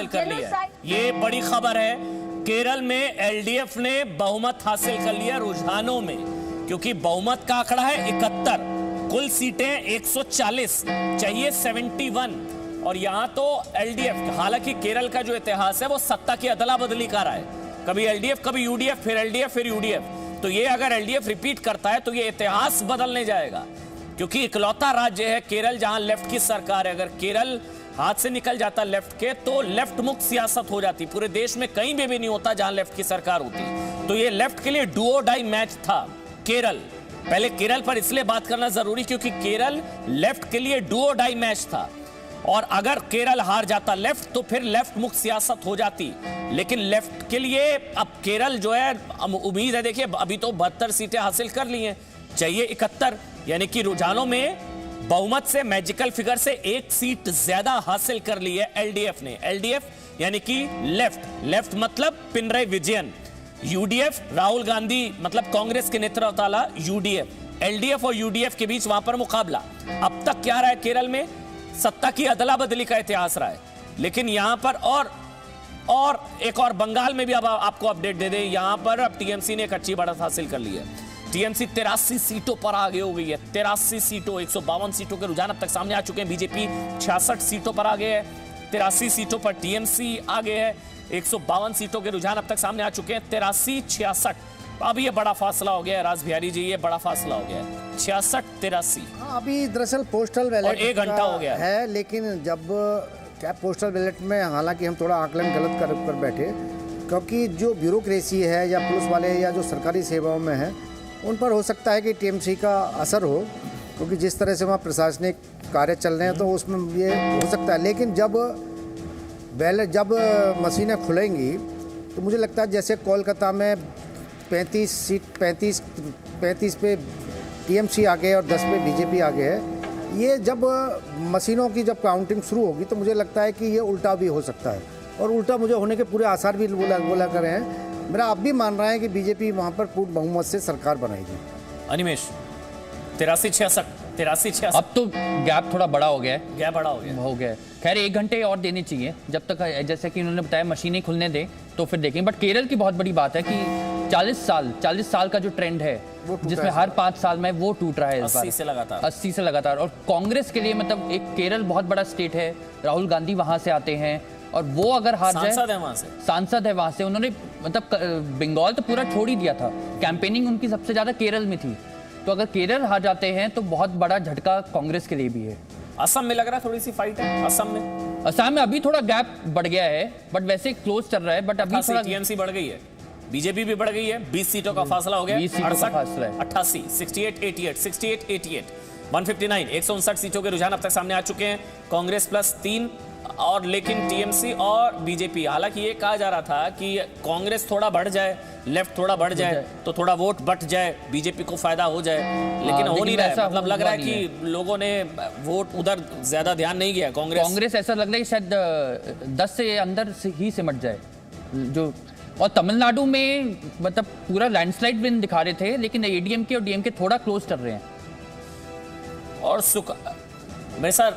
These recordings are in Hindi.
कर लिया है। ये बड़ी खबर है। केरल में एलडीएफ ने बहुमत हासिल कर लिया रुझानों में, क्योंकि बहुमत का आंकड़ा है 71, कुल सीटें 140, चाहिए 71। और यहां तो एलडीएफ, हालांकि केरल का जो इतिहास है वो सत्ता की अदला बदली का रहा है, कभी एलडीएफ कभी यूडीएफ, फिर एलडीएफ फिर यूडीएफ। तो ये अगर एलडीएफ रिपीट करता है तो ये इतिहास बदलने जाएगा, क्योंकि इकलौता राज्य है केरल जहां लेफ्ट की सरकार है। अगर केरल हाथ से निकल जाता लेफ्ट के तो लेफ्ट मुक्त सियासत हो जाती, पूरे देश में कहीं भी नहीं होता जहां लेफ्ट की सरकार होती। तो ये लेफ्ट के लिए डू और डाई मैच था केरल। पहले केरल पर इसलिए बात करना जरूरी क्योंकि केरल लेफ्ट के लिए डू और डाई मैच था, और अगर केरल हार जाता लेफ्ट तो फिर लेफ्ट मुक्त सियासत हो जाती। लेकिन लेफ्ट के लिए अब केरल जो है, उम्मीद है, देखिए अभी तो 72 सीटें हासिल कर ली हैं, चाहिए 71, यानी कि रुझानों में बहुमत से, मैजिकल फिगर से एक सीट ज्यादा हासिल कर ली है एलडीएफ ने। एलडीएफ यानी कि लेफ्ट मतलब पिनराई विजयन, यूडीएफ राहुल गांधी मतलब कांग्रेस के नेतृत्व वाला यूडीएफ, एलडीएफ और यूडीएफ के बीच वहां पर मुकाबला। अब तक क्या रहा है केरल में, सत्ता की अदला बदली का इतिहास रहा है। लेकिन यहां पर और एक और बंगाल में भी अब आपको अपडेट दे दे, यहां पर अब टीएमसी ने एक अच्छी बढ़त हासिल कर ली है। टीएमसी 83 सीटों पर आगे हो गई है, 83 सीटों, 152 सीटों के रुझान अब तक सामने आ चुके हैं। बीजेपी 66 सीटों पर आगे है, 83 सीटों पर टीएमसी आगे है, 152 सीटों के रुझान अब तक सामने आ चुके हैं, 83-66। अब ये बड़ा फासला हो गया है राज बिहारी जी, ये बड़ा फासला हो गया है, 66-83। अभी दरअसल पोस्टल बैलेट 1 घंटा हो गया है, लेकिन जब क्या पोस्टल बैलेट में, हालांकि हम थोड़ा आकलन गलत कर बैठे, क्योंकि जो ब्यूरोक्रेसी है या पुलिस वाले या जो सरकारी सेवाओं में है उन पर हो सकता है कि टीएमसी का असर हो, क्योंकि जिस तरह से वहाँ प्रशासनिक कार्य चल रहे हैं तो उसमें ये हो सकता है। लेकिन जब मशीनें खुलेंगी तो मुझे लगता है जैसे कोलकाता में 35 पे टीएमसी आगे और 10 पे बीजेपी आगे है, ये जब मशीनों की जब काउंटिंग शुरू होगी तो मुझे लगता है कि ये उल्टा भी हो सकता है, और उल्टा मुझे होने के पूरे आसार भी बोला कर रहे हैं। मेरा अब भी मान रहा है कि बीजेपी वहां पर पूर्ण बहुमत से सरकार बनाएगी। अनिमेश 83-66 अब तो गैप थोड़ा बड़ा हो गया है, हो गया है। खैर 1 घंटे और देने चाहिए, जब तक जैसे कि उन्होंने बताया मशीनें खुलने दें तो फिर देखेंगे। बट केरल की बहुत बड़ी बात है कि 40 साल का जो ट्रेंड है जिसमें हर 5 साल में वो टूट रहा है, 80 से लगातार। और कांग्रेस के लिए मतलब एक केरल बहुत बड़ा स्टेट है, राहुल गांधी वहां से आते हैं, और वो अगर हार जाए, सांसद है वहां से, उन्होंने मतलब बंगाल तो पूरा छोड़ ही दिया था, कैंपेनिंग उनकी सबसे ज्यादा केरल में थी। तो अगर केरल हार जाते हैं तो बहुत बड़ा झटका कांग्रेस के लिए भी है। असम में लग रहा है थोड़ी सी फाइट है, असम में अभी थोड़ा गैप बढ़ गया है, बट वैसे क्लोज चल रहा है। बट अभी थोड़ा टीएमसी बढ़ गई है, बीजेपी भी बढ़ गई है, 20 सीटों का फासला हो गया, 88, 68-88, 159, 159 सीटों के रुझान अब तक सामने आ चुके हैं, कांग्रेस प्लस 3 और लेकिन टीएमसी और बीजेपी। हालांकि ये कहा जा रहा था कि कांग्रेस थोड़ा बढ़ जाए, लेफ्ट थोड़ा बढ़ जाए तो थोड़ा वोट बट जाए, बीजेपी को फायदा हो जाए, लेकिन हो नहीं रहा है। मतलब लग रहा है कि लोगों ने वोट उधर ज्यादा ध्यान नहीं किया। कांग्रेस ऐसा लग रहा है कि शायद 10 से अंदर से ही सिमट जाए जो। और तमिलनाडु में मतलब पूरा लैंडस्लाइड विन दिखा रहे थे, लेकिन एडीएमके और डीएमके थोड़ा क्लोज कर रहे हैं। और मेरे साथ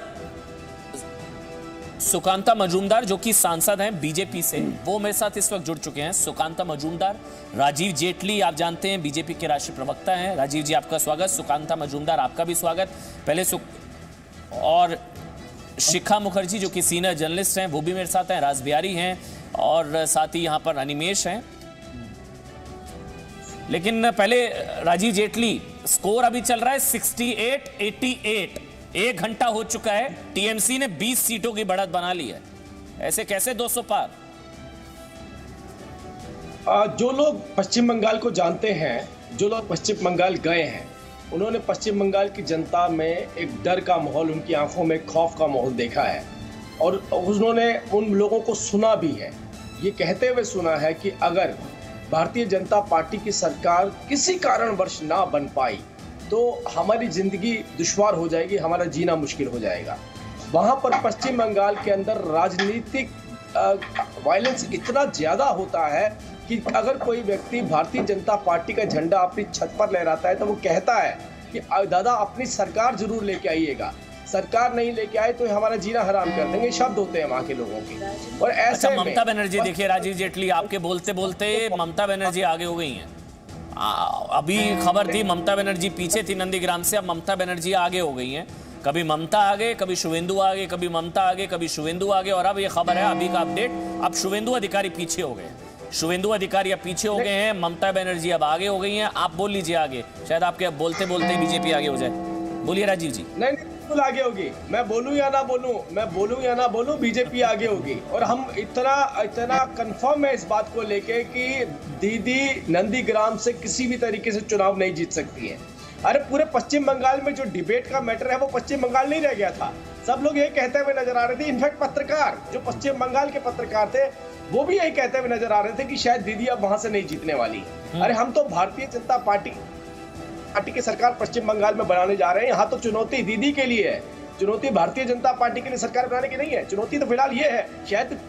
सुकांता मजूमदार जो कि सांसद हैं बीजेपी से, वो मेरे साथ इस वक्त जुड़ चुके हैं। सुकांता मजूमदार, राजीव जेटली आप जानते हैं बीजेपी के राष्ट्रीय प्रवक्ता हैं। राजीव जी आपका स्वागत, सुकांता मजूमदार आपका भी स्वागत। पहले और शिखा मुखर्जी जो कि सीनियर जर्नलिस्ट हैं वो भी मेरे साथ हैं, राज बिहारी हैं और साथ ही यहाँ पर अनिमेश हैं। लेकिन पहले राजीव जेटली, स्कोर अभी चल रहा है 68-88, 1 घंटा हो चुका है, टीएमसी ने 20 सीटों की बढ़त बना ली है, ऐसे कैसे 200 पार? जो लोग पश्चिम बंगाल को जानते हैं, जो लोग पश्चिम बंगाल गए हैं, उन्होंने पश्चिम बंगाल की जनता में एक डर का माहौल, उनकी आंखों में खौफ का माहौल देखा है, और उन्होंने उन लोगों को सुना भी है। ये कहते हुए सुना है कि अगर भारतीय जनता पार्टी की सरकार किसी कारणवश ना बन पाई तो हमारी जिंदगी दुश्वार हो जाएगी, हमारा जीना मुश्किल हो जाएगा। वहाँ पर पश्चिम बंगाल के अंदर राजनीतिक वायलेंस इतना ज़्यादा होता है कि अगर कोई व्यक्ति भारतीय जनता पार्टी का झंडा अपनी छत पर लहराता है तो वो कहता है कि दादा अपनी सरकार जरूर लेके आइएगा, सरकार नहीं लेके आए तो हमारा जीना हराम कर देंगे, शब्द होते हैं वहां के लोगों के। और ऐसे अच्छा, ममता बनर्जी देखिए, राजीव जेटली आपके बोलते बोलते ममता बनर्जी आगे हो गई हैं। अभी खबर थी ममता बनर्जी पीछे थी नंदीग्राम से, अब ममता बनर्जी आगे हो गई हैं। कभी ममता आगे, कभी शुवेंदु आगे, कभी ममता आगे, कभी शुवेंदु आगे, और अब ये खबर है अभी का अपडेट, अब शुवेंदु अधिकारी पीछे हो गए। शुवेंदु अधिकारी अब पीछे हो गए हैं, ममता बनर्जी अब आगे हो गई हैं। आप बोल लीजिए आगे, शायद आपके अब बोलते बोलते बीजेपी आगे हो जाए। बोलिए राजीव जी। नहीं, बिल्कुल आगे होगी। मैं बोलूं या ना बोलूं, बीजेपी आगे होगी। और हम इतना कंफर्म है इस बात को लेके कि दीदी नंदीग्राम से किसी भी तरीके से चुनाव नहीं जीत सकती है। अरे पूरे पश्चिम बंगाल में जो डिबेट का मैटर है वो पश्चिम बंगाल नहीं रह गया था, सब लोग ये कहते हुए नजर आ रहे थे। इनफैक्ट पत्रकार जो पश्चिम बंगाल के पत्रकार थे वो भी यही कहते हुए नजर आ रहे थे कि शायद दीदी अब वहां से नहीं जीतने वाली। अरे हम तो भारतीय जनता पार्टी की सरकार पश्चिम बंगाल में बनाने जा रहे हैं। यहाँ तो चुनौती दीदी के लिए है, चुनौती भारतीय जनता पार्टी के लिए सरकार बनाने की नहीं है। चुनौती तो फिलहाल ये है, शायद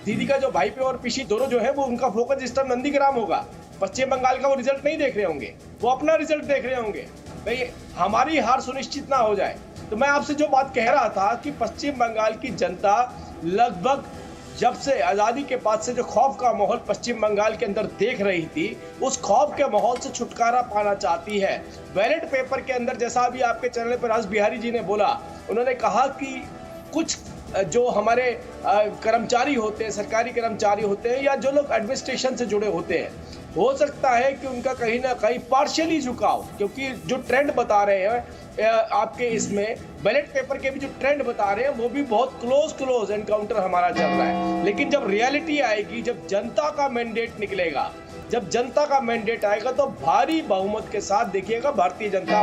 दीदी का जो भाईपो और पिशी दोनों जो है वो उनका फोकस इस टाइम नंदीग्राम होगा। पश्चिम बंगाल का वो रिजल्ट नहीं देख रहे होंगे, वो अपना रिजल्ट देख रहे होंगे। भाई हमारी हार सुनिश्चित ना हो जाए। तो मैं आपसे जो बात कह रहा था कि पश्चिम बंगाल की जनता लगभग जब से आजादी के बाद से जो खौफ का माहौल पश्चिम बंगाल के अंदर देख रही थी, उस खौफ के माहौल से छुटकारा पाना चाहती है। बैलेट पेपर के अंदर, जैसा अभी आपके चैनल पर राज बिहारी जी ने बोला, उन्होंने कहा कि कुछ जो हमारे कर्मचारी होते हैं, सरकारी कर्मचारी होते हैं या जो लोग एडमिनिस्ट्रेशन से जुड़े होते हैं, हो सकता है कि उनका कहीं ना कहीं पार्शियली झुकाव, क्योंकि जो ट्रेंड बता रहे हैं आपके इसमें बैलेट पेपर के भी जो ट्रेंड बता रहे हैं वो भी बहुत क्लोज एनकाउंटर हमारा चल रहा है। लेकिन जब रियलिटी आएगी, जब जनता का मैंडेट निकलेगा, जब जनता का मैंडेट आएगा तो भारी बहुमत के साथ देखिएगा भारतीय जनता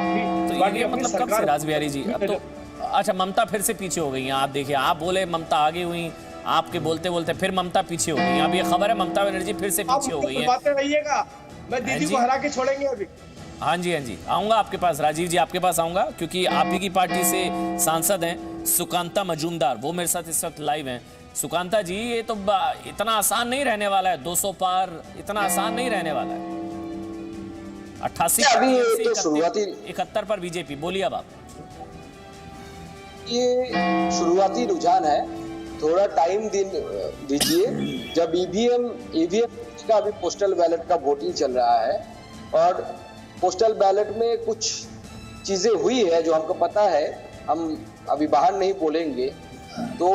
पार्टी अपनी सरकार। राज बिहारी जी, अब तो अच्छा ममता फिर से पीछे हो गई हैं। आप देखिए, आप बोले ममता आगे हुई, आपके बोलते बोलते फिर ममता पीछे हो गई। अब ये खबर है ममता बनर्जी फिर से पीछे हो गई है। बातें रहिएगा, मैं दीदी को हरा के छोड़ेंगे अभी। हाँ जी आऊंगा आपके पास, राजीव जी आपके पास आऊंगा, क्योंकि आप ही की पार्टी से सांसद हैं सुकांता मजूमदार, वो मेरे साथ इस वक्त लाइव हैं। सुकांता जी, ये तो इतना आसान नहीं रहने वाला है, 200 पार इतना आसान नहीं रहने वाला है। 88 तो शुरुआती 71 पर बीजेपी। बोलिए अब आप। ये शुरुआती रुझान है, थोड़ा टाइम दीजिए। जब ईवीएम का अभी पोस्टल बैलेट का वोटिंग चल रहा है और पोस्टल बैलेट में कुछ चीजें हुई है जो हमको पता है, हम अभी बाहर नहीं बोलेंगे। तो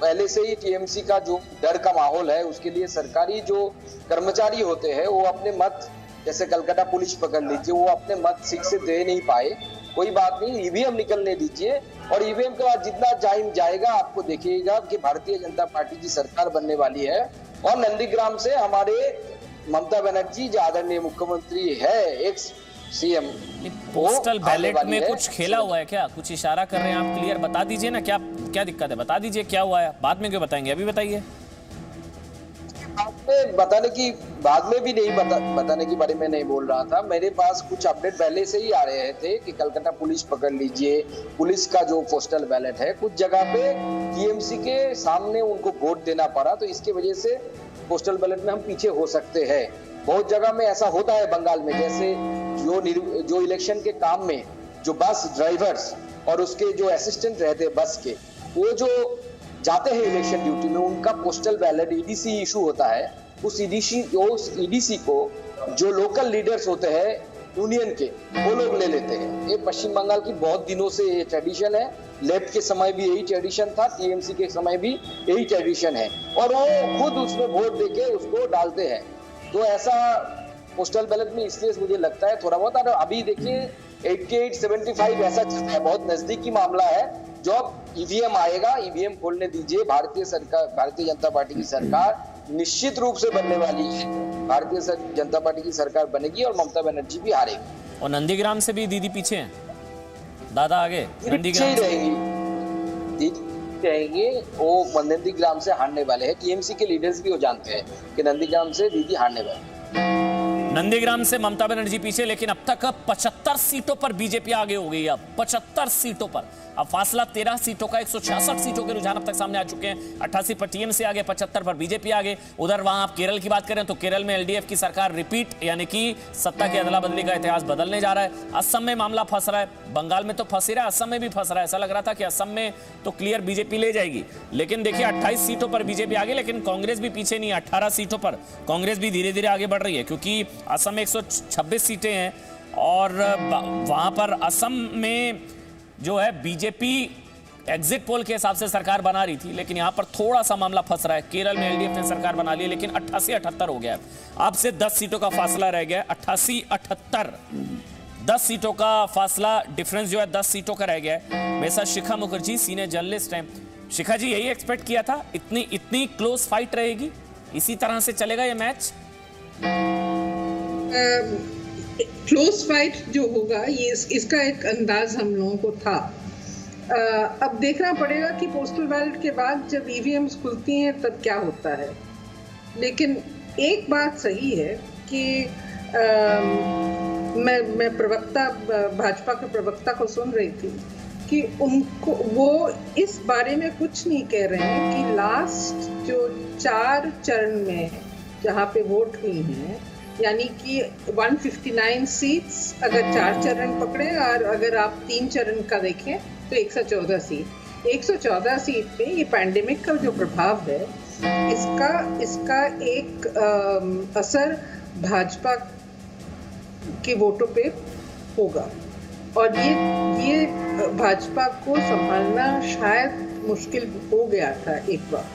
पहले से ही टीएमसी का जो डर का माहौल है, उसके लिए सरकारी जो कर्मचारी होते हैं वो अपने मत, जैसे कलकत्ता पुलिस पकड़ लीजिए, वो अपने मत ठीक से दे नहीं पाए। कोई बात नहीं, ईवीएम निकलने दीजिए और ईवीएम के बाद जितना टाइम जाएगा आपको देखिएगा कि भारतीय जनता पार्टी की सरकार बनने वाली है। और नंदीग्राम से हमारे ममता बनर्जी जो आदरणीय मुख्यमंत्री है, एक्स सीएम, पोस्टल बैलेट में कुछ खेला हुआ है क्या? कुछ इशारा कर रहे हैं आप, क्लियर बता दीजिए ना, क्या दिक्कत है? बता दीजिए क्या हुआ है, बाद में क्यों बताएंगे, अभी बताइए। बताने की बारे में नहीं बोल रहा था। मेरे पास कुछ अपडेट पहले से ही आ रहे थे कि कलकत्ता पुलिस पकड़ लीजिए, पुलिस का जो पोस्टल बैलेट है कुछ जगह पे टीएमसी के सामने उनको वोट देना पड़ा, तो इसकी वजह से पोस्टल बैलेट में हम पीछे हो सकते हैं। बहुत जगह में ऐसा होता है बंगाल में, जैसे जो इलेक्शन के काम में जो बस ड्राइवर्स और उसके जो असिस्टेंट रहते हैं बस के, वो जो जाते हैं इलेक्शन ड्यूटी में, उनका पोस्टल बैलेट ईडीसी इशू होता है। उस ईडीसी को जो लोकल लीडर्स होते हैं यूनियन के, वो लोग ले लेते हैं। ये पश्चिम बंगाल की बहुत दिनों से ये ट्रेडिशन है। लेफ्ट के समय भी यही ट्रेडिशन था, टीएमसी के समय भी यही ट्रेडिशन है, और वो खुद उसमें वोट देके उसको डालते हैं। तो ऐसा पोस्टल बैलेट में इसलिए मुझे लगता है थोड़ा बहुत। और अभी देखिए 88-75 ऐसा चलता है, बहुत नजदीकी मामला है। जो ईवीएम आएगा, ईवीएम खोलने दीजिए। भारतीय जनता पार्टी की सरकार निश्चित रूप से बनने वाली है। भारतीय जनता पार्टी की सरकार बनेगी और ममता बनर्जी भी हारेगी। और नंदीग्राम से भी दीदी पीछे हैं, दादा आगे, नंदीग्राम से रहेंगी, दीदी रहेंगे। वो नंदीग्राम से हारने वाले हैं। टीएमसी के लीडर्स भी वो जानते हैं कि नंदीग्राम से दीदी हारने वाले। नंदीग्राम से ममता बनर्जी पीछे, लेकिन अब तक 75 सीटों पर बीजेपी आगे हो गई है। अब 75 सीटों पर अब फासला 13 सीटों का, 166 सीटों के रुझान अब तक सामने आ चुके हैं। 88 पर टीएमसी आगे, 75 पर बीजेपी आगे। उधर वहां आप केरल की बात करें तो केरल में एलडीएफ की सरकार रिपीट, यानी कि सत्ता की अदला बदली का इतिहास बदलने जा रहा है। असम में मामला फंस रहा है, बंगाल में तो फंस ही रहा है, असम में भी फंस रहा है। ऐसा लग रहा था कि असम में तो क्लियर बीजेपी ले जाएगी, लेकिन देखिए 28 सीटों पर बीजेपी आगे, लेकिन कांग्रेस भी पीछे नहीं है। 18 सीटों पर कांग्रेस भी धीरे धीरे आगे बढ़ रही है, क्योंकि असम में 126 सीटें हैं और वहां पर असम में जो है बीजेपी एग्जिट पोल के हिसाब से सरकार बना रही थी, लेकिन यहां पर थोड़ा सा मामला फंस रहा है। केरल में एलडीएफ ने सरकार बना ली है, लेकिन 88-78 हो गया है। अब से 10 सीटों का फासला रह गया है, 88-78, 10 सीटों का फासला, डिफरेंस जो है 10 सीटों का रह गया है। मेरे साथ शिखा मुखर्जी सीनियर जर्नलिस्ट हैं। शिखा जी, यही एक्सपेक्ट किया था? इतनी क्लोज फाइट रहेगी, इसी तरह से चलेगा ये मैच? क्लोज फाइट जो होगा ये इसका एक अंदाज हम लोगों को था। अब देखना पड़ेगा कि पोस्टल बैलेट के बाद जब ईवीएम्स खुलती हैं तब क्या होता है। लेकिन एक बात सही है कि मैं प्रवक्ता, भाजपा के प्रवक्ता को सुन रही थी कि उनको वो इस बारे में कुछ नहीं कह रहे हैं कि लास्ट जो 4 चरण में जहाँ पे वोट हुई हैं, यानी कि 159 सीट्स अगर 4 चरण पकड़े और अगर आप 3 चरण का देखें तो 114 सीट। 114 सीट पे ये पैंडेमिक का जो प्रभाव है इसका एक असर भाजपा के वोटों पे होगा और ये भाजपा को संभालना शायद मुश्किल हो गया था एक बार।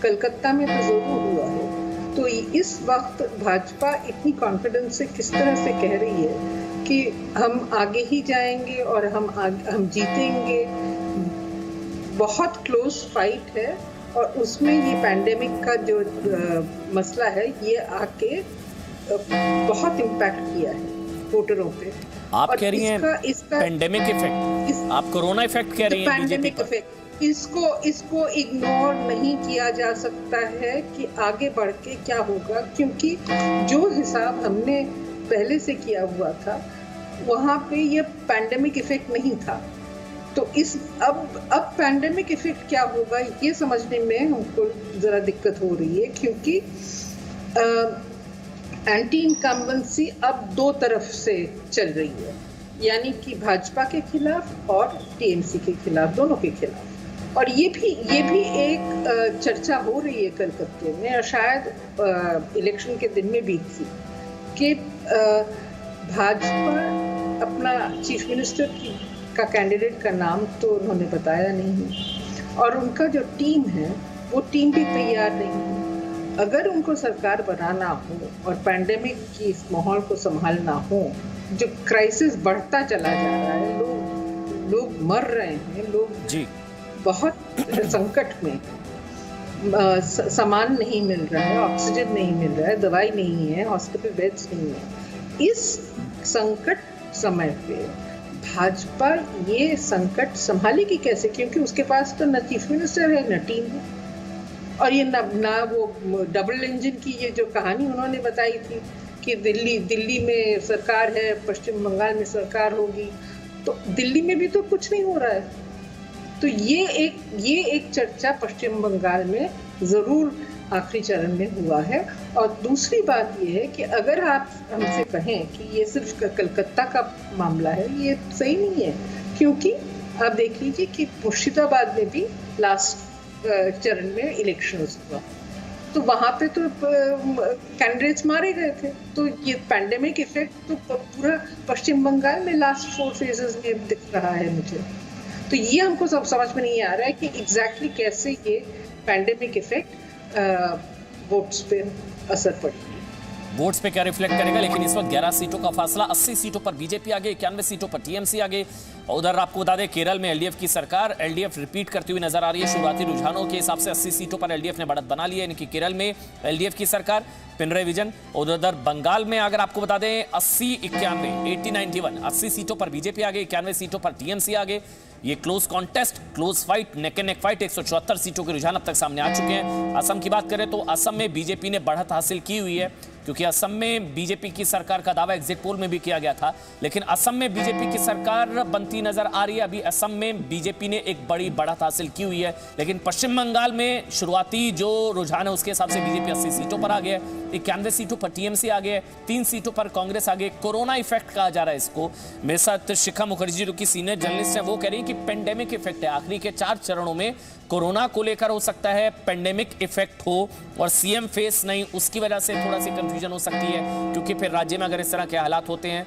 कलकत्ता में तो जरूर हुआ है। तो इस वक्त भाजपा इतनी कॉन्फिडेंस से किस तरह से कह रही है कि हम आगे ही जाएंगे और हम जीतेंगे। बहुत क्लोज फाइट है और उसमें ये पैंडेमिक का जो मसला है ये आके बहुत इम्पैक्ट किया है वोटरों पे। आप कह रही हैं पैंडेमिक इफेक्ट, आप कोरोना इफेक्ट कह रही हैं पैंडेमिक इफेक्ट। इसको इग्नोर नहीं किया जा सकता है कि आगे बढ़ के क्या होगा, क्योंकि जो हिसाब हमने पहले से किया हुआ था वहाँ पे ये पैंडेमिक इफेक्ट नहीं था। तो अब पैंडेमिक इफेक्ट क्या होगा ये समझने में हमको जरा दिक्कत हो रही है, क्योंकि एंटी इनकम्बेंसी अब 2 तरफ से चल रही है, यानी कि भाजपा के खिलाफ और टीएमसी के खिलाफ, दोनों के खिलाफ। और ये भी एक चर्चा हो रही है कलकत्ते में और शायद इलेक्शन के दिन में भी थी कि भाजपा अपना चीफ मिनिस्टर का कैंडिडेट का नाम तो उन्होंने बताया नहीं और उनका जो टीम है वो टीम भी तैयार नहीं है। अगर उनको सरकार बनाना हो और पैंडेमिक की इस माहौल को संभालना हो, जो क्राइसिस बढ़ता चला जा रहा है, लोग मर रहे हैं, लोग जी बहुत संकट में, सामान नहीं मिल रहा है, ऑक्सीजन नहीं मिल रहा है, दवाई नहीं है, हॉस्पिटल बेड्स नहीं है। इस संकट समय पे भाजपा ये संकट संभालेगी कैसे, क्योंकि उसके पास तो न चीफ मिनिस्टर है न टीम है। और ये ना वो डबल इंजन की ये जो कहानी उन्होंने बताई थी कि दिल्ली में सरकार है, पश्चिम बंगाल में सरकार होगी, तो दिल्ली में भी तो कुछ नहीं हो रहा है। तो ये एक चर्चा पश्चिम बंगाल में जरूर आखिरी चरण में हुआ है। और दूसरी बात ये है कि अगर आप हमसे कहें कि ये सिर्फ कलकत्ता का मामला है, ये सही नहीं है, क्योंकि आप देख लीजिए कि मुर्शिदाबाद में भी लास्ट चरण में इलेक्शंस हुआ, तो वहाँ पे तो कैंडिडेट्स मारे गए थे। तो ये पैंडेमिक इफेक्ट तो पूरा पश्चिम बंगाल में लास्ट 4 फेजेस में दिख रहा है मुझे। तो ये हमको सब समझ में नहीं आ रहा है कि एग्जैक्टली कैसे ये पैंडेमिक इफेक्ट वोट्स पे असर पड़ेगी, वोट्स पे क्या रिफ्लेक्ट करेगा। लेकिन इस वक्त 11 सीटों का फासला, 80 सीटों पर बीजेपी आगे, 91 सीटों पर टीएमसी आगे। और उधर आपको बता दें केरल में एलडीएफ की सरकार, एलडीएफ रिपीट करती हुई नजर आ रही है। शुरुआती रुझानों के हिसाब से 80 सीटों पर एलडीएफ ने बढ़त बना ली है, यानी कि केरल में एलडीएफ की सरकार, पिनराई विजयन। उधर बंगाल में अगर आपको बता दें 80-91, 80 सीटों पर बीजेपी आगे, 91 सीटों पर टीएमसी आगे। ये close contest, close fight, neck and neck fight, 174 सीटों के रुझान अब तक सामने आ चुके हैं। असम की बात करें तो असम में बीजेपी ने बढ़त हासिल की हुई है, क्योंकि असम में बीजेपी की सरकार का दावा एग्जिट पोल में भी किया गया था, लेकिन असम में बीजेपी की सरकार बनती नजर आ रही है। अभी असम में बीजेपी ने एक बड़ी बढ़त हासिल की हुई है, लेकिन पश्चिम बंगाल में शुरुआती जो रुझान है उसके हिसाब से बीजेपी 80 सीटों पर आ गया है, 91 सीटों पर टीएमसी आ गया है, 3 सीटों पर कांग्रेस आ गई। कोरोना इफेक्ट कहा जा रहा है इसको। मेरे साथ शिखा मुखर्जी जो कि सीनियर जर्नलिस्ट है, वो कह रही है कि पेंडेमिक इफेक्ट है। आखिरी के 4 चरणों में कोरोना को लेकर हो सकता है पेंडेमिक इफेक्ट हो और सीएम फेस नहीं, उसकी वजह से थोड़ा सी कंफ्यूजन हो सकती है, क्योंकि फिर राज्य में अगर इस तरह के हालात होते हैं।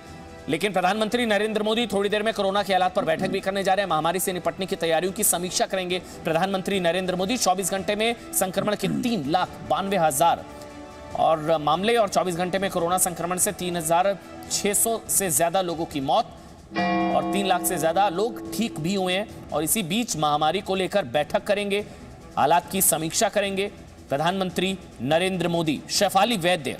लेकिन प्रधानमंत्री नरेंद्र मोदी थोड़ी देर में कोरोना के हालात पर बैठक भी करने जा रहे हैं। महामारी से निपटने की तैयारियों की समीक्षा करेंगे प्रधानमंत्री नरेंद्र मोदी। 24 घंटे में संक्रमण के 3,92,000 और मामले और 24 घंटे में कोरोना संक्रमण से 3,600 से ज्यादा लोगों की मौत और 3 लाख से ज्यादा लोग ठीक भी हुए हैं। और इसी बीच महामारी को लेकर बैठक करेंगे, हालात की समीक्षा करेंगे प्रधानमंत्री नरेंद्र मोदी। शेफाली वैद्य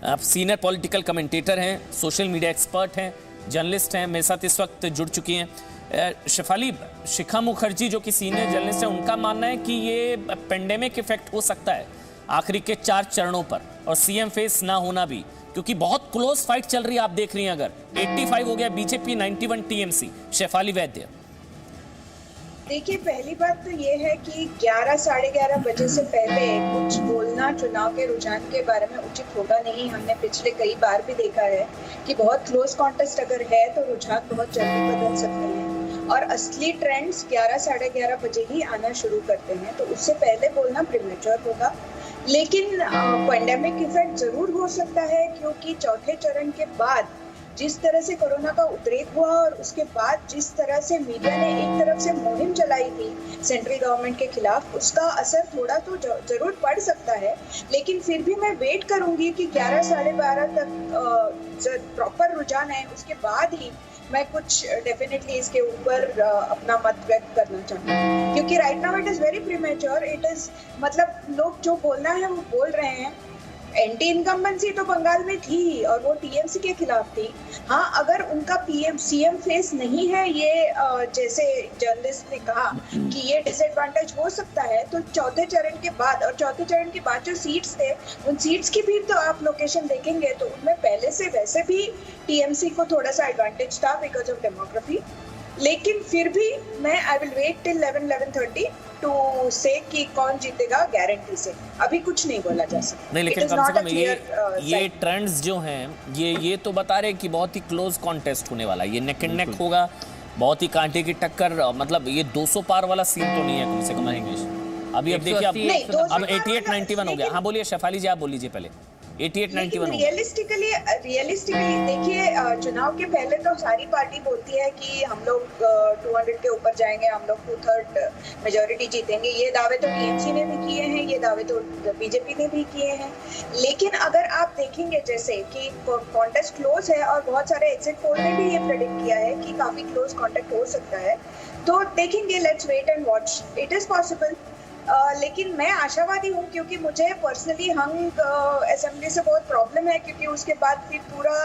आप सीनियर पॉलिटिकल कमेंटेटर हैं, सोशल मीडिया एक्सपर्ट हैं, जर्नलिस्ट हैं, मेरे साथ इस वक्त जुड़ चुकी हैं। शेफाली, शिखा मुखर्जी जो कि सीनियर जर्नलिस्ट हैं, उनका मानना है कि ये पेंडेमिक इफेक्ट हो सकता है आखिरी के 4 चरणों पर और सीएम फेस ना होना भी, क्योंकि बहुत क्लोज फाइट चल रही है। आप देख रही हैं, अगर 85 हो गया बीजेपी, 91 टीएमसी। शेफाली वैद्य, देखिए, पहली बात तो ये है कि 11 साढ़े 11 बजे से पहले कुछ बोलना चुनाव के रुझान के बारे में उचित होगा नहीं। हमने पिछले कई बार भी देखा है कि बहुत क्लोज कॉन्टेस्ट अगर है तो रुझान बहुत जल्दी बदल सकते हैं और असली ट्रेंड्स 11 साढ़े 11 बजे ही आना शुरू करते हैं, तो उससे पहले बोलना प्रीमेच्योर होगा। लेकिन पेंडेमिक इफेक्ट जरूर हो सकता है, क्योंकि चौथे चरण के बाद जिस तरह से कोरोना का उद्रेक हुआ और उसके बाद जिस तरह से मीडिया ने एक तरफ से मुहिम चलाई थी सेंट्रल गवर्नमेंट के खिलाफ, उसका असर थोड़ा तो जरूर पड़ सकता है। लेकिन फिर भी मैं वेट करूंगी कि 11 साढ़े 12 तक प्रॉपर रुझान है, उसके बाद ही मैं कुछ डेफिनेटली इसके ऊपर अपना मत व्यक्त करना चाहूँगी, क्योंकि right now it is very premature. It is मतलब लोग जो बोलना है वो बोल रहे हैं। एंटी इनकम्बेंसी तो बंगाल में थी ही और वो टीएमसी के खिलाफ थी। हाँ, अगर उनका पीएम सीएम फेस नहीं है, ये जैसे जर्नलिस्ट ने कहा कि ये डिसएडवांटेज हो सकता है, तो चौथे चरण के बाद और चौथे चरण के बाद जो सीट्स थे, उन सीट्स की भी तो आप लोकेशन देखेंगे तो उनमें पहले से वैसे भी टीएमसी को थोड़ा सा एडवांटेज था बिकॉज ऑफ डेमोग्राफी। लेकिन फिर भी मैं आई विल वेट टिल 11-11:30 टू से कि कौन जीतेगा गारंटी से। अभी कुछ नहीं बोला जा सकता नहीं, लेकिन कम से कम ये ट्रेंड्स जो हैं ये तो बता रहे हैं कि बहुत ही क्लोज कॉन्टेस्ट होने वाला है, ये नेक एंड नेक होगा, बहुत ही कांटे की टक्कर। मतलब ये 200 पार वाला सीन तो नहीं है कम से कम इंग्लिश। अभी अब देखिए, अब 88-91 हो गया। हाँ बोलिए शेफाली जी, आप बोल लीजिए पहले। 88-91 रियलिस्टिकली देखिए, चुनाव के पहले तो सारी पार्टी बोलती है कि हम लोग 200 के ऊपर जाएंगे, हम लोग 2/3 मेजोरिटी जीतेंगे। ये दावे तो टीएमसी ने भी किए हैं, ये दावे तो बीजेपी ने भी किए हैं। लेकिन अगर आप देखेंगे जैसे कि कॉन्टेस्ट क्लोज है और बहुत सारे एग्जिट पोल ने भी ये प्रेडिक्ट किया है कि काफी क्लोज कॉन्टेस्ट हो सकता है, तो देखेंगे, let's wait and watch, it is possible. लेकिन मैं आशावादी हूँ, क्योंकि मुझे पर्सनली हंग असेंबली से बहुत प्रॉब्लम है, क्योंकि उसके बाद फिर पूरा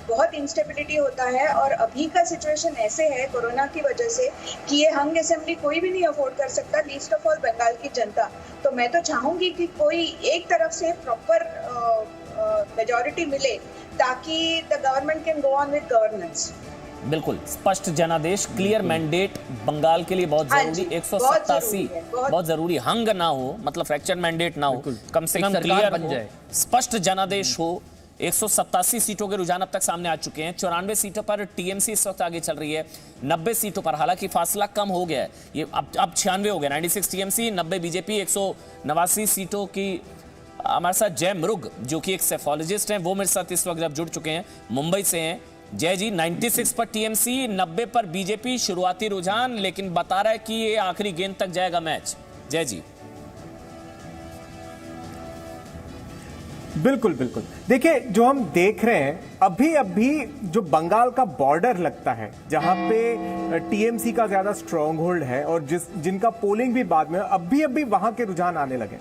बहुत इंस्टेबिलिटी होता है और अभी का सिचुएशन ऐसे है कोरोना की वजह से कि ये हंग असेंबली कोई भी नहीं अफोर्ड कर सकता, लीस्ट ऑफ ऑल बंगाल की जनता। तो मैं तो चाहूंगी कि कोई एक तरफ से प्रॉपर मेजॉरिटी मिले ताकि the government can go on with governance. बिल्कुल स्पष्ट जनादेश, क्लियर मैंडेट बंगाल के लिए बहुत जरूरी। 187 बहुत जरूरी, हंग ना हो, मतलब फ्रैक्चर मैंडेट ना हो, कम से कम क्लियर बन जाए, स्पष्ट जनादेश हो। 187 सीटों के रुझान अब तक सामने आ चुके हैं। 94 सीटों पर टीएमसी इस वक्त आगे चल रही है, 90 सीटों पर हालांकि फासला कम हो गया है, ये अब 96 हो गया, 96 टीएमसी, 90 बीजेपी। 189 सीटों की हमारे साथ जय मृग जो कि एक सेफोलॉजिस्ट हैं, वो मेरे साथ इस वक्त जब जुड़ चुके हैं, मुंबई से हैं। जय जी, 96 पर टीएमसी, 90 पर बीजेपी, शुरुआती रुझान, लेकिन बता रहा है कि ये आखिरी गेंद तक जाएगा मैच। जय जी। बिल्कुल बिल्कुल, देखिए जो हम देख रहे हैं अभी जो बंगाल का बॉर्डर लगता है, जहां पे टीएमसी का ज्यादा स्ट्रॉन्ग होल्ड है और जिनका पोलिंग भी बाद में, अभी वहां के रुझान आने लगे।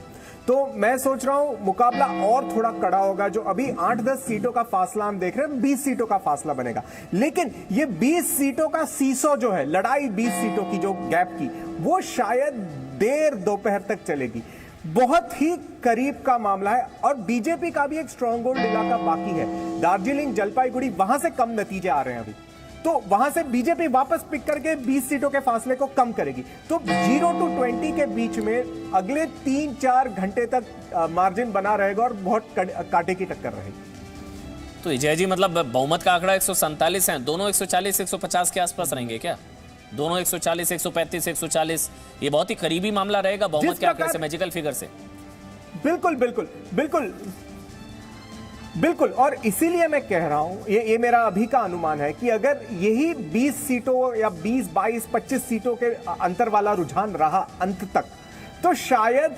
तो मैं सोच रहा हूं मुकाबला और थोड़ा कड़ा होगा। जो अभी 8-10 सीटों का फासला हम देख रहे हैं, 20 सीटों का फासला बनेगा। लेकिन ये 20 सीटों का सीसो जो है, लड़ाई 20 सीटों की जो गैप की, वो शायद देर दोपहर तक चलेगी। बहुत ही करीब का मामला है। और बीजेपी का भी एक स्ट्रॉन्ग होल्ड इलाका बाकी है, दार्जिलिंग, जलपाईगुड़ी, वहां से कम नतीजे आ रहे हैं अभी, तो वहां से बीजेपी वापस पिक करके 20 सीटों के फासले को कम करेगी। तो 0 to 20 के बीच में अगले 3-4 घंटे तक मार्जिन बना रहेगा और बहुत कांटे की टक्कर रहेगी। तो जय जी, मतलब बहुमत का आंकड़ा 147 है, दोनों 140-150 के आसपास रहेंगे क्या? दोनों 140, 135, 140, ये बहुत ही करीबी मामला रहेगा बहुमत के आंकड़े से, मैजिकल फिगर से। बिल्कुल बिल्कुल बिल्कुल बिल्कुल। और इसीलिए मैं कह रहा हूं, ये मेरा अभी का अनुमान है कि अगर यही 20 सीटों या 20, 22, 25 सीटों के अंतर वाला रुझान रहा अंत तक, तो शायद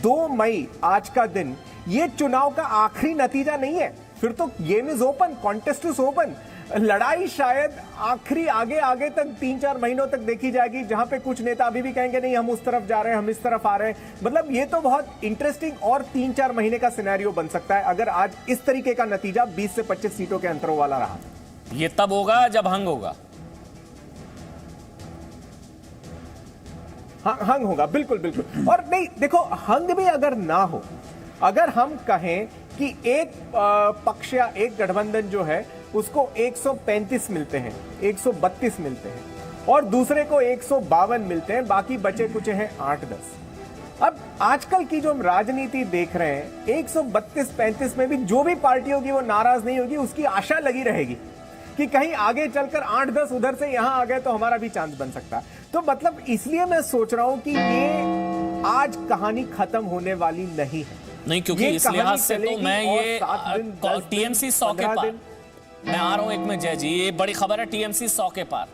2 मई आज का दिन ये चुनाव का आखिरी नतीजा नहीं है। फिर तो game is open, contest is open. लड़ाई शायद आखिरी आगे तक 3-4 महीनों तक देखी जाएगी, जहां पे कुछ नेता अभी भी कहेंगे नहीं हम उस तरफ जा रहे हैं, हम इस तरफ आ रहे हैं। मतलब ये तो बहुत इंटरेस्टिंग और 3-4 महीने का सिनेरियो बन सकता है अगर आज इस तरीके का नतीजा 20 से 25 सीटों के अंतरों वाला रहा। ये तब होगा जब हंग होगा। हंग होगा, बिल्कुल बिल्कुल। और नहीं देखो, हंग भी अगर ना हो, अगर हम कहें कि एक पक्ष या एक गठबंधन जो है उसको 135 मिलते हैं, 132 मिलते हैं और दूसरे को 152 मिलते हैं, बाकी बचे कुछ हैं 8-10। अब आजकल की जो हम राजनीति देख रहे हैं, 132-35 में भी जो भी पार्टी होगी वो नाराज नहीं होगी, उसकी आशा लगी रहेगी कि कहीं आगे चलकर 8-10 उधर से यहां आ गए तो हमारा भी चांस बन सकता है। तो मतलब इसलिए मैं सोच रहा हूं कि ये आज कहानी खत्म होने वाली नहीं है। नहीं, क्योंकि इस लिहाज से तो मैं ये टीएमसी 100 के पार, मैं आ रहा हूं एक में जय जी, ये बड़ी खबर है, टीएमसी 100 के पार।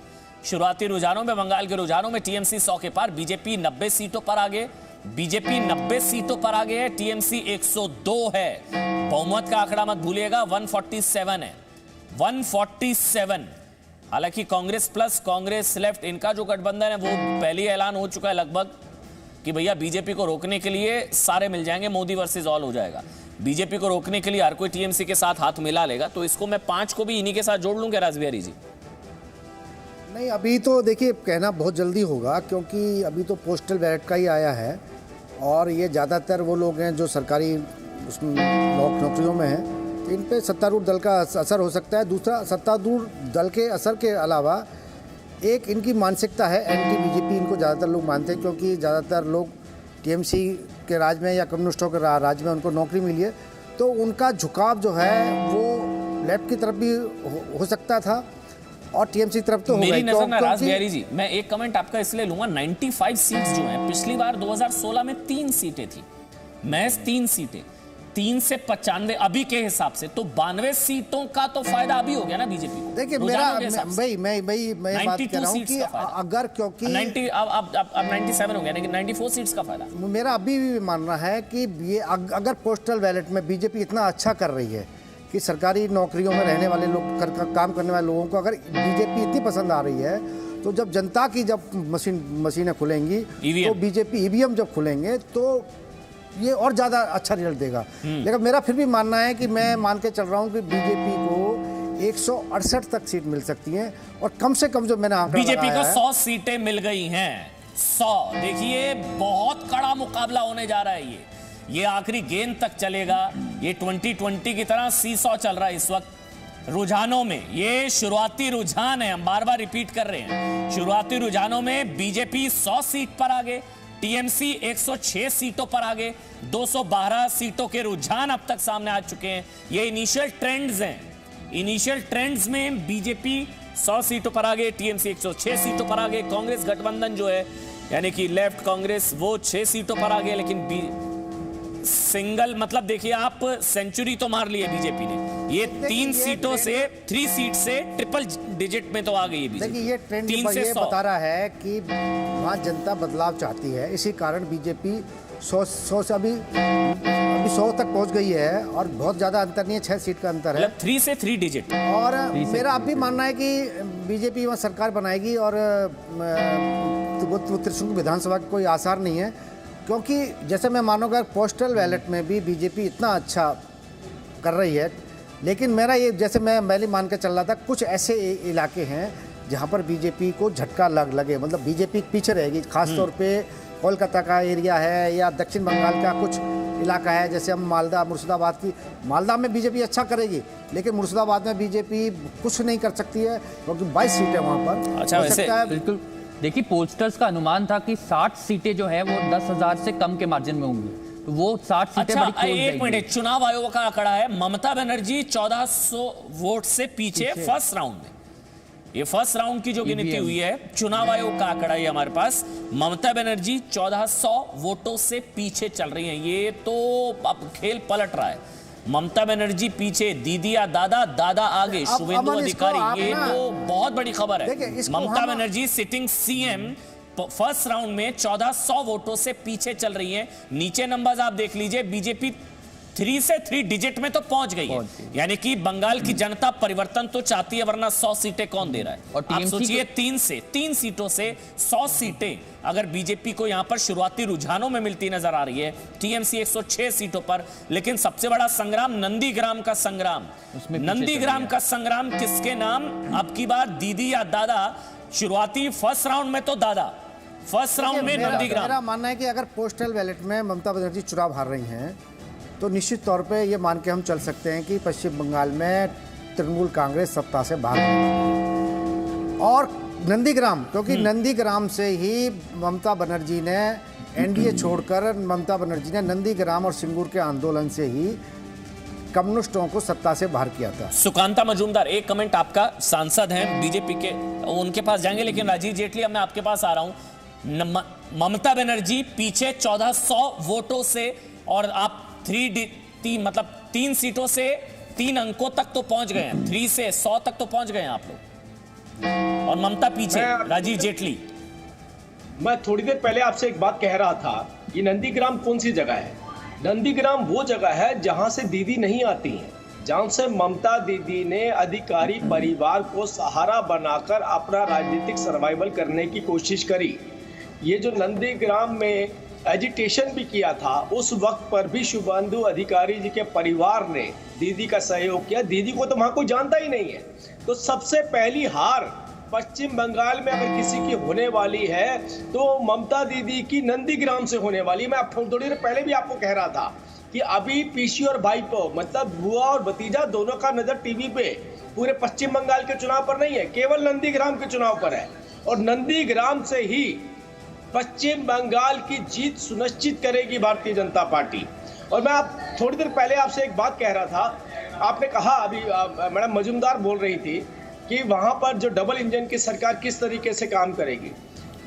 शुरुआती रुझानों में, बंगाल के रुझानों में टीएमसी 100 के पार, बीजेपी 90 सीटों पर आगे, बीजेपी 90 सीटों पर आगे है, टीएमसी 102 है। बहुमत का आंकड़ा मत भूलिएगा, 147 है, 147। हालांकि कांग्रेस प्लस कांग्रेस लेफ्ट, इनका जो गठबंधन है वो पहले ही ऐलान हो चुका है लगभग कि भैया बीजेपी को रोकने के लिए सारे मिल जाएंगे, मोदी वर्सेस ऑल हो जाएगा। बीजेपी को रोकने के लिए हर कोई टीएमसी के साथ हाथ मिला लेगा। तो इसको मैं 5 को भी इन्हीं के साथ जोड़ लूं क्या राजबिहारी जी? नहीं, अभी तो देखिए कहना बहुत जल्दी होगा, क्योंकि अभी तो पोस्टल बैलेट का ही आया है और ये ज़्यादातर वो लोग हैं जो सरकारी नौकरियों में हैं, तो इन पे सत्तारूढ़ दल का असर हो सकता है। दूसरा, सत्तारूढ़ दल के असर के अलावा एक इनकी मानसिकता है, एंटी बीजेपी इनको ज़्यादातर लोग मानते हैं, क्योंकि ज़्यादातर लोग टीएमसी के राज में या कम्युनिस्टों के राज में उनको नौकरी मिली है, तो उनका झुकाव जो है वो लेफ्ट की तरफ भी हो सकता था और टीएमसी की तरफ तो मेरी नजर में राजबिहारी जी, मैं एक कमेंट आपका इसलिए लूंगा, 95 सीट्स जो हैं, पिछली बार 2016 में 3 सीटें थी, महज 3 सीटें, 3 से 95 अभी के हिसाब से, तो 92 सीटों का तो फायदा अभी हो गया ना बीजेपी को। देखिए मेरा मैं बात कर रहा हूं कि अगर, क्योंकि 90 अब 97 हो गया, लेकिन 94 सीट्स का फायदा मेरा अभी भी मानना है कि ये अगर पोस्टल बैलेट में बीजेपी इतना अच्छा कर रही है कि सरकारी नौकरियों में रहने वाले लोग, काम करने वाले लोगों को अगर बीजेपी इतनी पसंद आ रही है, तो जब जनता की जब मशीनें खुलेंगी, तो बीजेपपी ईवीएम जब खुलेंगे तो ये और ज़्यादा अच्छा रिजल्ट देगा। लेकिन मेरा फिर भी मानना है कि मैं मान के चल रहा हूँ कि बीजेपी को 168 तक सीट मिल सकती हैं और कम से कम जो मैंने आंकड़ा बीजेपी को 100 सीटें मिल गई हैं, 100। देखिए बहुत कड़ा मुकाबला होने जा रहा है, ये आखिरी गेंद तक चलेगा। ये 2020 की तरह सीसॉ चल रहा है इस वक्त रुझानों में। ये शुरुआती रुझान है, हम बार बार रिपीट कर रहे हैं, शुरुआती रुझानों में बीजेपी 100 सीट पर आगे, टीएमसी 106 सीटों पर आगे, 212 सीटों के रुझान अब तक सामने आ चुके हैं। ये इनिशियल ट्रेंड्स हैं, इनिशियल ट्रेंड्स में बीजेपी 100 सीटों पर आगे, टीएमसी 106 सीटों पर आगे, कांग्रेस गठबंधन जो है यानी कि लेफ्ट कांग्रेस वो 6 सीटों पर आगे, लेकिन सिंगल मतलब देखिए आप सेंचुरी तो मार ली है बीजेपी ने, ये 3 सीटों से 3 सीट से ट्रिपल डिजिट में तो आ गई है बीजेपी। देखिए ये ट्रेंड ये बता रहा है कि वहाँ जनता बदलाव चाहती है, इसी कारण बीजेपी 100 से अभी 100 तक पहुंच गई है और बहुत ज्यादा अंतर नहीं है, 6 सीट का अंतर है, 3 से 3 डिजिट। और मेरा अब भी मानना है कि बीजेपी वहाँ सरकार बनाएगी और त्रिशंकु विधानसभा के कोई आसार नहीं है, क्योंकि जैसे मैं मानूंगा पोस्टल बैलेट में भी बीजेपी इतना अच्छा कर रही है, लेकिन मेरा ये जैसे मैं पहले मान के चल रहा था, कुछ ऐसे इलाके हैं जहां पर बीजेपी को झटका लगे, मतलब बीजेपी पीछे रहेगी, खासतौर पे कोलकाता का एरिया है या दक्षिण बंगाल का कुछ इलाका है, जैसे हम मालदा मुर्शिदाबाद की, मालदा में बीजेपी अच्छा करेगी लेकिन मुर्शिदाबाद में बीजेपी कुछ नहीं कर सकती है क्योंकि 22 सीटें वहाँ पर। अच्छा, वैसे बिल्कुल देखिए, पोलस्टर्स का अनुमान था कि 60 सीटें जो है वो 10,000 से कम के मार्जिन में होंगी, तो वो 60 सीटें बड़ी क्लोज जाएगी। एक मिनट, चुनाव आयोग का आंकड़ा है ममता बनर्जी 1400 वोट से पीछे फर्स्ट राउंड में। ये फर्स्ट राउंड की जो गिनती हुई है, चुनाव आयोग का आंकड़ा है हमारे पास, ममता बनर्जी 1400 वोटों से पीछे चल रही हैं। ये तो अब खेल पलट रहा है, ममता बनर्जी पीछे, दीदी या दादा, दादा आगे, शुभेंदु अधिकारी। ये तो बहुत बड़ी खबर है। Mamata Banerjee sitting CM first round में 1400 वोटों से पीछे चल रही हैं। नीचे नंबर्स आप देख लीजिए, बीजेपी 3 से 3 डिजिट में तो पहुंच गई है, यानी कि बंगाल की जनता परिवर्तन तो चाहती है, वरना 100 सीटें कौन दे रहा है। और आप सोचिए 3 सीटों से 100 सीटें अगर बीजेपी को यहां पर शुरुआती रुझानों में मिलती नजर आ रही है, टीएमसी 106 सीटों पर। लेकिन सबसे बड़ा संग्राम नंदीग्राम का संग्राम, नंदीग्राम का संग्राम किसके नाम? अब की बार दीदी या दादा, शुरुआती फर्स्ट राउंड में तो दादा, फर्स्ट राउंड में नंदीग्राम। मेरा मानना है कि अगर पोस्टल बैलेट में ममता बनर्जी चुनाव हार रही हैं तो निश्चित तौर पे ये मान के हम चल सकते हैं कि पश्चिम बंगाल में तृणमूल कांग्रेस सत्ता से बाहर होगी। और नंदीग्राम, क्योंकि नंदीग्राम से ही ममता बनर्जी ने एनडीए छोड़कर, ममता बनर्जी ने नंदीग्राम और सिंगूर के आंदोलन से ही कम्युनिस्टों को सत्ता से बाहर किया था। सुकांता मजूमदार, एक कमेंट आपका, सांसद हैं बीजेपी के, उनके पास जाएंगे, लेकिन राजीव जेटली अब मैं आपके पास आ रहा हूं। ममता बनर्जी पीछे 1400 वोटों से, और आप 3 सीटों से 3 अंकों तक तो पहुंच गए हैं, 3 से 100 तक तो पहुंच गए हैं आप लोग, और ममता पीछे। राजीव जेटली, मैं थोड़ी देर पहले आपसे एक बात कह रहा था, ये नंदीग्राम कौन सी जगह है? नंदीग्राम वो जगह है जहां से दीदी नहीं आती हैं, जहां से ममता दीदी ने अधिकारी परिवार को सहारा बनाकर अपना राजनीतिक सर्वाइवल करने की कोशिश करी। ये जो नंदीग्राम में एजिटेशन भी किया था, उस वक्त पर भी शुभेंदु अधिकारी जी के परिवार ने दीदी का सहयोग किया। दीदी को तो वहां कोई जानता ही नहीं है। तो सबसे पहली हार पश्चिम बंगाल में अगर किसी की होने वाली है तो ममता दीदी की नंदीग्राम से होने वाली। मैं थोड़ी देर पहले भी आपको कह रहा था कि अभी पीसी और भाईपो, मतलब बुआ और भतीजा, दोनों का नजर टीवी पे पूरे पश्चिम बंगाल के चुनाव पर नहीं है, केवल नंदीग्राम के चुनाव पर है। और नंदीग्राम से ही पश्चिम बंगाल की जीत सुनिश्चित करेगी भारतीय जनता पार्टी। और मैं आप थोड़ी देर पहले आपसे एक बात कह रहा था, आपने कहा, अभी मैडम मजूमदार बोल रही थी कि वहां पर जो डबल इंजन की सरकार किस तरीके से काम करेगी।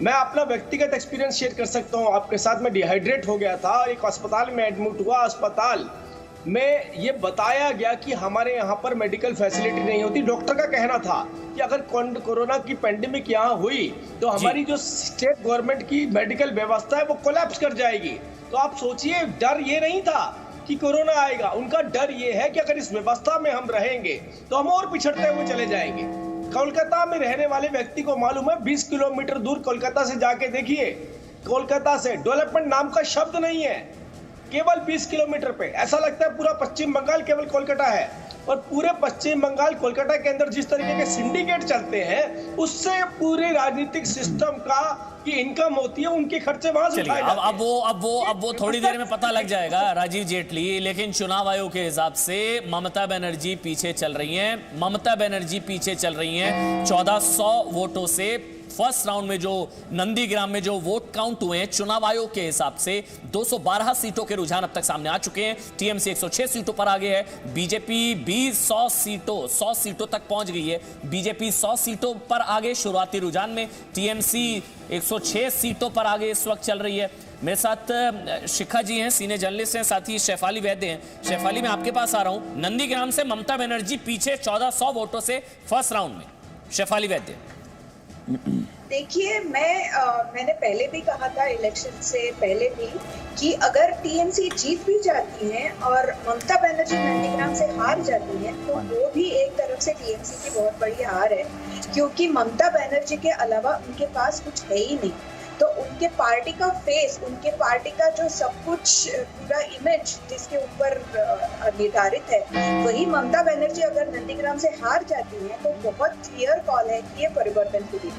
मैं अपना व्यक्तिगत एक्सपीरियंस शेयर कर सकता हूं आपके साथ। मैं डिहाइड्रेट हो गया था, एक अस्पताल में एडमिट हुआ। अस्पताल में ये बताया गया कि हमारे यहाँ पर मेडिकल फैसिलिटी नहीं होती। डॉक्टर का कहना था कि अगर कोरोना की पेंडेमिक यहाँ हुई तो हमारी जो स्टेट गवर्नमेंट की मेडिकल व्यवस्था है वो कोलैप्स कर जाएगी। तो आप सोचिए, डर ये नहीं था कि कोरोना आएगा, उनका डर ये है कि अगर इस व्यवस्था में हम रहेंगे तो हम और पिछड़ते हुए चले जाएंगे। कोलकाता में रहने वाले व्यक्ति को मालूम है, 20 किलोमीटर दूर कोलकाता से जाके देखिए, कोलकाता से डेवलपमेंट नाम का शब्द नहीं है, केवल 20 किलोमीटर पे। ऐसा लगता है पूरा पश्चिम बंगाल केवल कोलकाता है। और पूरे पश्चिम बंगाल कोलकाता के अंदर जिस तरीके के सिंडिकेट चलते हैं, उससे पूरे राजनीतिक सिस्टम का की इनकम होती है, उनके खर्चे वहां से उठाए जाते हैं। अब वो थोड़ी देर में पता लग जाएगा राजीव जेटली। लेकिन चुनाव आयोग के हिसाब से ममता बनर्जी पीछे चल रही हैं, ममता बनर्जी पीछे चल रही हैं 1400 वोटों से। फर्स्ट राउंड में जो नंदीग्राम में जो वोट काउंट हुए हैं चुनाव आयोग के हिसाब से 212 सीटों के रुझान अब तक सामने आ चुके हैं। टीएमसी 106 सीटों पर आगे है, बीजेपी भी 100 सीटों तक पहुंच गई है। बीजेपी 100 सीटों पर आगे शुरुआती रुझान में, टीएमसी 106 सीटों पर आगे इस वक्त चल रही है। मेरे साथ शिखा जी हैं, सीनियर जर्नलिस्ट हैं, साथ ही शेफाली वैद्य हैं। शेफाली, मैं आपके पास आ रहा हूं। नंदीग्राम से ममता बनर्जी पीछे 1400 वोटों से फर्स्ट राउंड में। शेफाली वैद्य, देखिए, मैंने पहले भी कहा था, इलेक्शन से पहले भी, कि अगर टीएमसी जीत भी जाती है और ममता बनर्जी नंदीग्राम से हार जाती है तो वो भी एक तरफ से टीएमसी की बहुत बड़ी हार है, क्योंकि ममता बनर्जी के अलावा उनके पास कुछ है ही नहीं। तो उनके पार्टी का फेस, उनके पार्टी का जो सब कुछ पूरा इमेज जिसके ऊपर निर्धारित है, वही ममता बनर्जी अगर नंदीग्राम से हार जाती है तो बहुत क्लियर कॉल है कि ये परिवर्तन हुई।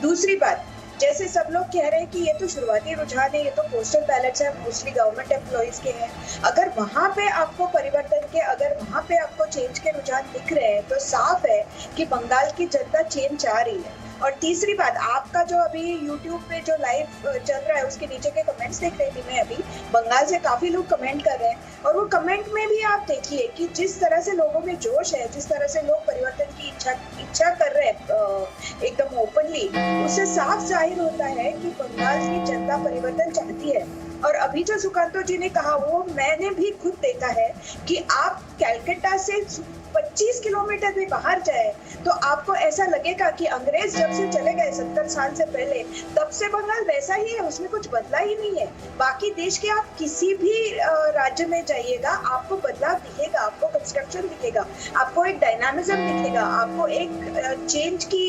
दूसरी बात, जैसे सब लोग कह रहे हैं कि ये तो शुरुआती रुझान है, ये तो पोस्टल बैलेट्स है, मोस्टली गवर्नमेंट एम्प्लॉइज के हैं। अगर वहां पे आपको परिवर्तन के, अगर वहां पे आपको चेंज के रुझान दिख रहे हैं तो साफ है कि बंगाल की जनता चेंज चाह रही है। और तीसरी बात, आपका जो अभी YouTube पे जो लाइव चल रहा है उसके नीचे के कमेंट्स देख रही थी मैं अभी, बंगाल से काफी लोग कमेंट कर रहे हैं और वो कमेंट में भी आप देखिए कि जिस तरह से लोगों में जोश है, जिस तरह से लोग परिवर्तन की इच्छा कर रहे हैं एकदम ओपनली, उससे साफ जाहिर होता है कि बंगाल की जनता परिवर्तन चाहती है। और अभी जो सुकांतो जी ने कहा वो मैंने भी खुद देखा है कि आप कैलकाटा से 25 किलोमीटर भी बाहर जाए तो आपको ऐसा लगेगा कि अंग्रेज जब से चले गए 70 साल से पहले, तब से बंगाल वैसा ही है, उसमें कुछ बदला ही नहीं है। बाकी देश के आप किसी भी राज्य में जाइएगा आपको बदलाव दिखेगा, आपको कंस्ट्रक्शन दिखेगा, आपको एक डायनामिज्म दिखेगा, आपको एक चेंज की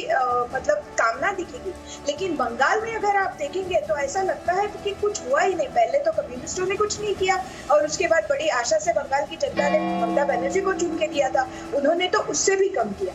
मतलब कामना दिखेगी। लेकिन बंगाल में अगर आप देखेंगे तो ऐसा लगता है कि कुछ हुआ ही नहीं। पहले तो कम्युनिस्टों ने कुछ नहीं किया और उसके बाद बड़ी आशा से बंगाल की जनता ने ममता बनर्जी को चुन के दिया था, उन्होंने तो उससे भी कम किया।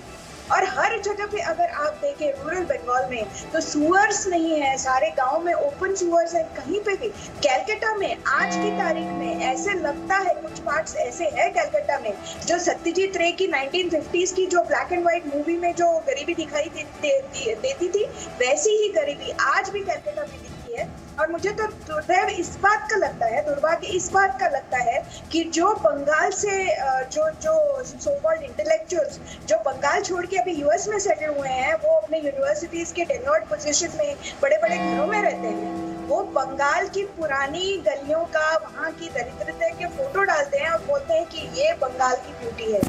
और हर जगह पे अगर आप देखें रूरल बंगाल में तो सुअर्स नहीं है, सारे गांव में ओपन सुअर्स है। कहीं पे भी कैलकाटा में आज की तारीख में ऐसे लगता है, कुछ पार्ट्स ऐसे है कैलकाटा में जो सत्यजीत रे की 1950s की जो ब्लैक एंड व्हाइट मूवी में जो गरीबी दिखाई देती थी, वैसी ही गरीबी आज भी कैलकाटा में दिखती है। और मुझे तो दुर्भाग्य इस बात का लगता है कि जो बंगाल से जो सो कॉल्ड इंटेलेक्चुअल्स जो बंगाल छोड़ के अभी यूएस में सेटल हुए हैं, वो अपने यूनिवर्सिटीज के टेन्योर्ड पोजीशन में बड़े बड़े घरों में रहते हैं, वो बंगाल की पुरानी गलियों का, वहाँ की दरिद्रता के फोटो डालते हैं और बोलते हैं कि ये बंगाल की ब्यूटी है।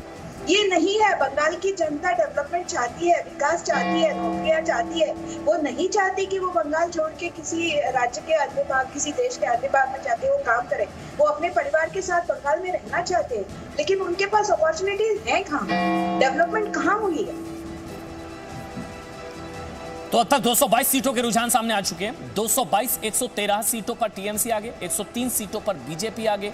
ये नहीं है। बंगाल की जनता डेवलपमेंट चाहती है, विकास चाहती है, नौकरियां चाहती है। वो नहीं चाहती कि वो बंगाल छोड़ के किसी राज्य के अन्य भाग, किसी देश के अन्य भाग में जाते वो काम करें। वो अपने परिवार के साथ बंगाल में रहना चाहते हैं, लेकिन उनके पास अपॉर्चुनिटीज हैं कहाँ? डेवलपमेंट कहाँ हुई है? तो अब तक 222 सीटों के रुझान सामने आ चुके हैं। 222, 113 सीटों पर टीएमसी आगे, 103 सीटों पर बीजेपी आगे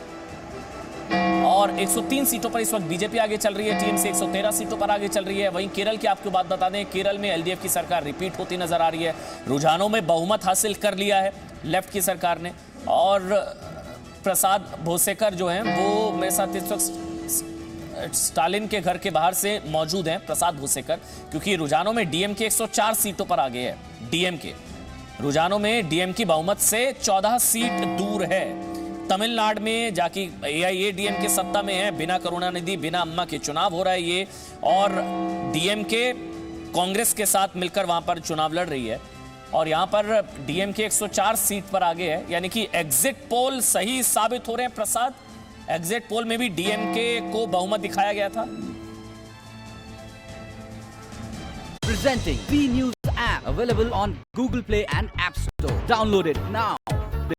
और 103 सीटों पर इस वक्त बीजेपी आगे चल रही है। टीएमसी 113 सीटों पर आगे चल रही है। वहीं केरल की आपको बात बता दें, केरल में एलडीएफ की सरकार रिपीट होती नजर आ रही है। रुझानों में बहुमत हासिल कर लिया है लेफ्ट की सरकार ने और प्रसाद भोसेकर जो हैं वो मेरे साथ इस वक्त स्टालिन के घर के बाहर से मौजूद हैं, प्रसाद भोसेकर, क्योंकि रुझानों में डीएमके 104 सीटों पर आगे है। डीएमके रुझानों में डीएमके बहुमत से 14 सीट दूर है। तमिलनाडु में जाके एआईएडीएमके सत्ता में है, बिना करुणानिधि, बिना अम्मा के चुनाव हो रहा है ये, और डीएमके कांग्रेस के साथ मिलकर वहां पर चुनाव लड़ रही है और यहां पर डीएमके 104 सीट पर आगे है। यानी कि एग्जिट पोल सही साबित हो रहे हैं प्रसाद। एग्जिट पोल में भी डीएमके को बहुमत दिखाया गया था। Presenting B News app available on Google Play and App Store. Download it now.